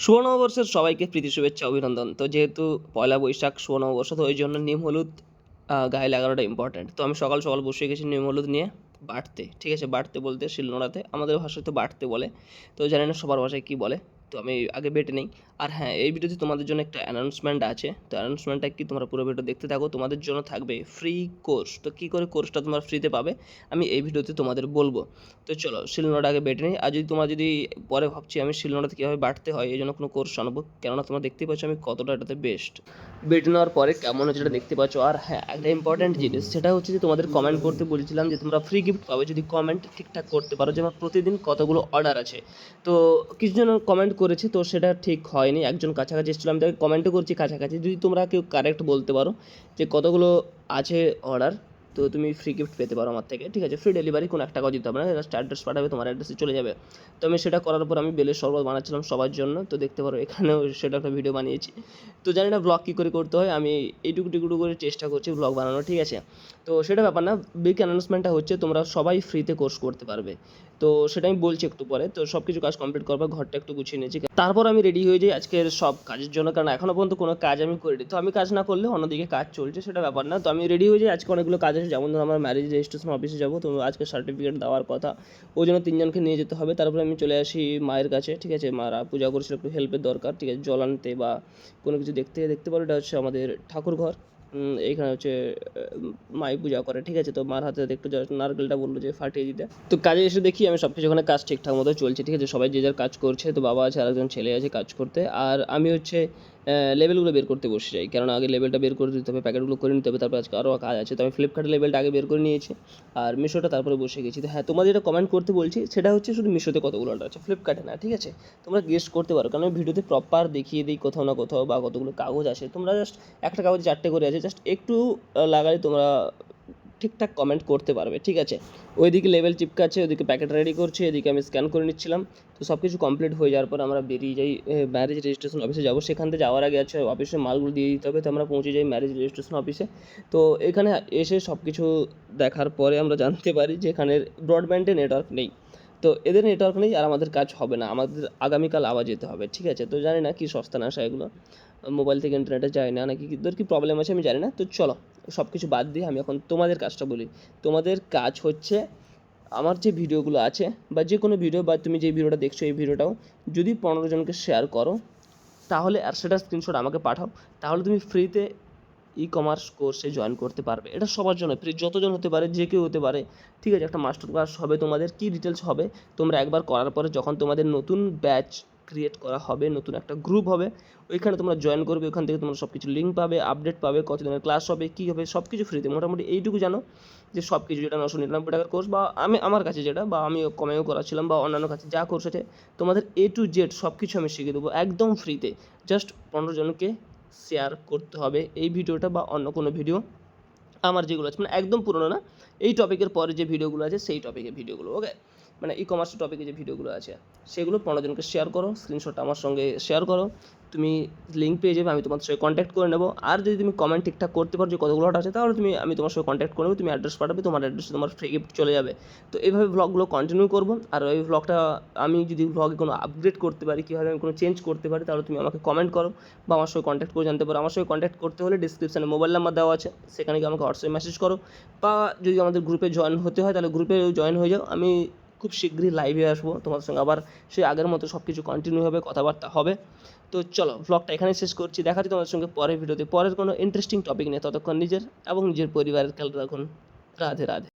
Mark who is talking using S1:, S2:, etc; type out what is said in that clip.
S1: শুভ নববর্ষের সবাইকে প্রীতি শুভেচ্ছা অভিনন্দন। তো যেহেতু পয়লা বৈশাখ শুভ নববর্ষ, তো ওই জন্য নিম হলুদ গায়ে লাগানোটা ইম্পর্ট্যান্ট। তো আমি সকাল সকাল বসে গেছি নিম হলুদ নিয়ে বাটতে। ঠিক আছে? বাটতে বলতে শিলনোড়াতে, আমাদের ভাষায় তো বাটতে বলে। তো জানি না সবার ভাষায় কী বলে। তো আমি আগে বেটে নেই। আর হ্যাঁ, এই ভিডিওতে তোমাদের জন্য একটা অ্যানাউন্সমেন্ট আছে। তো অ্যানাউন্সমেন্টটা কি, তোমরা পুরো ভিডিও দেখতে থাকো। তোমাদের জন্য থাকবে ফ্রি কোর্স। তো কী করে কোর্সটা তোমরা ফ্রিতে পাবে আমি এই ভিডিওতে তোমাদের বলবো। তো চলো শিলনোড়া আগে বেটে নিই। আর যদি পরে ভাবছি আমি শিলনোড়াতে কীভাবে বাটতে হয়, এই জন্য কোনো কোর্স আনবো, কেননা তোমরা দেখতেই পাচ্ছ আমি কতটা এটাতে বেস্ট। বেটে নেওয়ার পরে কেমন হচ্ছে সেটা দেখতে পাচ্ছ। আর হ্যাঁ, একটা ইম্পর্ট্যান্ট জিনিস, সেটা হচ্ছে যে তোমাদের কমেন্ট করতে বলছিলাম যে তোমরা ফ্রি গিফট পাবে যদি কমেন্ট ঠিকঠাক করতে পারো, যে আমার প্রতিদিন কতগুলো অর্ডার আছে। তো কিছুজন কমেন্ট করেছে, তো সেটা ঠিক হয়নি। একজন কাছাকাছি এসেছিলো, আমি তাকে কমেন্টও করছি কাছাকাছি। যদি তোমরা কেউ কারেক্ট বলতে পারো যে কতগুলো আছে অর্ডার, তো তুমি ফ্রি গিফট পেতে পারো আমার থেকে। ঠিক আছে? ফ্রি ডেলিভারি, কোনো 1 টাকাও দিতে হবে না, জাস্ট অ্যাড্রেস পাঠাবে, তোমার অ্যাড্রেসে চলে যাবে। তো আমি সেটা করার পর আমি বেলের শরবত বানাচ্ছিলাম সবার জন্য। তো দেখতে পারো এখানেও সেটা একটা ভিডিও বানিয়েছি। তো জানি না ব্লগ কী করে করতে হয়, আমি এইটুকু করে চেষ্টা করছি ব্লগ বানানোর। ঠিক আছে? তো সেটা ব্যাপার না, বিগ অ্যানাউন্সমেন্টটা হচ্ছে তোমরা সবাই ফ্রিতে কোর্স করতে পারবে। তো সেটা আমি বলছি একটু পরে। তো সব কিছু কাজ কমপ্লিট করবো, ঘরটা একটু গুছিয়ে নিয়েছি। তারপর আমি রেডি হয়ে যাই আজকের সব কাজের জন্য, কারণ এখনও পর্যন্ত কোনো কাজ আমি করিনি। তো আমি কাজ না করলে অন্যদিকে কাজ চলছে, সেটা ব্যাপার না। তো আমি রেডি হয়ে যাই, আজকে অনেকগুলো কাজ আছে, যেমন ধরো আমার ম্যারেজ রেজিস্ট্রেশন অফিসে যাবো। তো আজকে সার্টিফিকেট দেওয়ার কথা, ওই জন্য 3 জনকে নিয়ে যেতে হবে। তারপরে আমি চলে আসি মায়ের কাছে। ঠিক আছে? মারা পূজা করছিল, একটু হেল্পের দরকার। ঠিক আছে? জল আনতে বা কোনো কিছু দেখতে পারো, এটা হচ্ছে আমাদের ঠাকুর ঘর। এইখানে হচ্ছে মাই পূজা করে। ঠিক আছে? তো মার হাতে একটু জাস্ট নারকেলটা বললো যে ফাটিয়ে দিতে। তো কাজে এসে দেখি আমি সব কিছু ওখানে কাজ ঠিকঠাক মতো চলছে। ঠিক আছে? সবাই যে যার কাজ করছে। তো বাবা আছে, আরেকজন ছেলে আছে কাজ করতে। আর আমি হচ্ছে লেবেলগুলো বের করতে বসে যাই, কারণ আগে লেবেলটা বের করে দিতে হবে, প্যাকেটগুলো করে নিতে হবে। তারপর আজকে আরও কাজ আছে। তো আমি ফ্লিপকার্টের লেবেলটা আগে বের করে নিয়েছি, আর মিশোটা তারপরে বসে গেছি। তো হ্যাঁ, তোমাদের যেটা কমেন্ট করতে বলছি সেটা হচ্ছে শুধু মিশোতে কতগুলো অর্ডার আছে, ফ্লিপকার্টে না। ঠিক আছে? তোমরা গেস্ট করতে পারো, কারণ আমি ভিডিওতে প্রপার দেখিয়ে দিই কোথাও না কোথাও, বা কতগুলো কাগজ আছে। তোমরা জাস্ট একটা কাগজে 4টে করে আছে, জাস্ট একটু লাগালে তোমরা ঠিকঠাক কমেন্ট করতে পারবে। ঠিক আছে? ওইদিকে লেবেল চিপকাচ্ছে, ওইদিকে প্যাকেট রেডি করছে, এদিকে আমি স্ক্যান করে নিচ্ছিলাম। তো সব কিছু কমপ্লিট হয়ে যাওয়ার পর আমরা বেরিয়ে যাই ম্যারেজ রেজিস্ট্রেশন অফিসে যাবো। সেখান থেকে যাওয়ার আগে আছে অফিসে মালগুলো দিয়ে দিতে হবে। তো আমরা পৌঁছে যাই ম্যারেজ রেজিস্ট্রেশন অফিসে। তো এখানে এসে সব কিছু দেখার পরে আমরা জানতে পারি যে এখানের ব্রডব্যান্ডে নেটওয়ার্ক নেই। তো এদের নেটওয়ার্ক নেই, আর আমাদের কাজ হবে না, আমাদের আগামীকাল আবার যেতে হবে। ঠিক আছে? তো জানি না কি সস্তা না এগুলো, মোবাইল থেকে ইন্টারনেটে যায় না নাকি কী কী প্রবলেম আছে আমি জানি না। তো চলো সব কিছু বাদ দিয়ে আমি এখন তোমাদের কাজটা বলি। তোমাদের কাজ হচ্ছে আমার যে ভিডিওগুলো আছে, বা যে কোনো ভিডিও, বা তুমি যে ভিডিওটা দেখছো এই ভিডিওটাও যদি 15 জনকে শেয়ার করো, তাহলে আর সেটা স্ক্রিনশট আমাকে পাঠাও, তাহলে তুমি ফ্রিতে ই-কমার্স কোর্সে জয়েন করতে পারবে। এটা সবার জন্য ফ্রি, যতজন হতে পারে, যে কেউ হতে পারে। ঠিক আছে? একটা মাস্টার ক্লাস হবে, তোমাদের কী ডিটেলস হবে তোমরা একবার করার পরে, যখন তোমাদের নতুন ব্যাচ ক্রিয়েট করা হবে, নতুন একটা গ্রুপ হবে, ওইখানে তোমরা জয়েন করবে। ওখান থেকে তোমরা সব কিছু লিঙ্ক পাবে, আপডেট পাবে, কত দিনের ক্লাস হবে, কী হবে, সব কিছু ফ্রিতে। মোটামুটি এইটুকু জানো যে সব কিছু, যেটা 999 টাকার কোর্স, বা আমার কাছে যেটা, বা আমি কমেও করাচ্ছিলাম, বা অন্যান্য কাছে যা কোর্স আছে, তোমাদের A to Z সব কিছু আমি শিখিয়ে দেবো একদম ফ্রিতে। জাস্ট 15 জনকে শেয়ার করতে হবে এই ভিডিওটা, বা অন্য কোনো ভিডিও আমার যেগুলো আছে, মানে একদম পুরোনো না, এই টপিকের পরে যে ভিডিওগুলো আছে সেই টপিকের ভিডিওগুলো। ওকে? মানে ই-কমার্স টপিকে যে ভিডিওগুলো আছে সেগুলো 15 জনকে শেয়ার করো, স্ক্রিনশটটা আমার সঙ্গে শেয়ার করো, তুমি লিঙ্ক পেয়ে যাবে, আমি তোমার সঙ্গে কন্ট্যাক্ট করে নেবো। আর যদি তুমি কমেন্ট ঠিকঠাক করতে পারো যে কতগুলো অর্ডার আছে, তাহলে আমি তোমার সঙ্গে কন্ট্যাক্ট করে নেবো, তুমি অ্যাড্রেস পাঠাবে, তোমার অ্যাড্রেসে তোমার ফ্রি গিফট চলে যাবে। তো এইভাবে ব্লগগুলো কন্টিনিউ করবো। আর ওই ব্লগটা আমি যদি ব্লগে কোনো আপগ্রেড করতে পারি, কীভাবে আমি কোনো চেঞ্জ করতে পারি, তাহলে তুমি আমাকে কমেন্ট করো, বা আমার সঙ্গে কন্ট্যাক্ট করে জানতে পারো। আমার সঙ্গে কন্ট্যাক্ট করতে হলে ডিসক্রিপশানে মোবাইল নাম্বার দেওয়া আছে, সেখানে গিয়ে আমাকে হোয়াটসঅ্যাপে মেসেজ করো, বা যদি আমাদের গ্রুপে জয়েন হতে হয় তাহলে গ্রুপে জয়েন হয়ে যাও। আমি খুব শীঘ্রই লাইভে আসবো তোমার সঙ্গে, আবার সেই আগের মতো সব কিছু কন্টিনিউ হবে, কথাবার্তা হবে। তো চলো ব্লগটা এখানে শেষ করছি, দেখা হচ্ছে তোমাদের সঙ্গে পরের ভিডিওতে, পরের কোনো ইন্টারেস্টিং টপিক নিয়ে। ততক্ষণ নিজের এবং নিজের পরিবারের খেয়াল রাখুন। রাধে রাধে।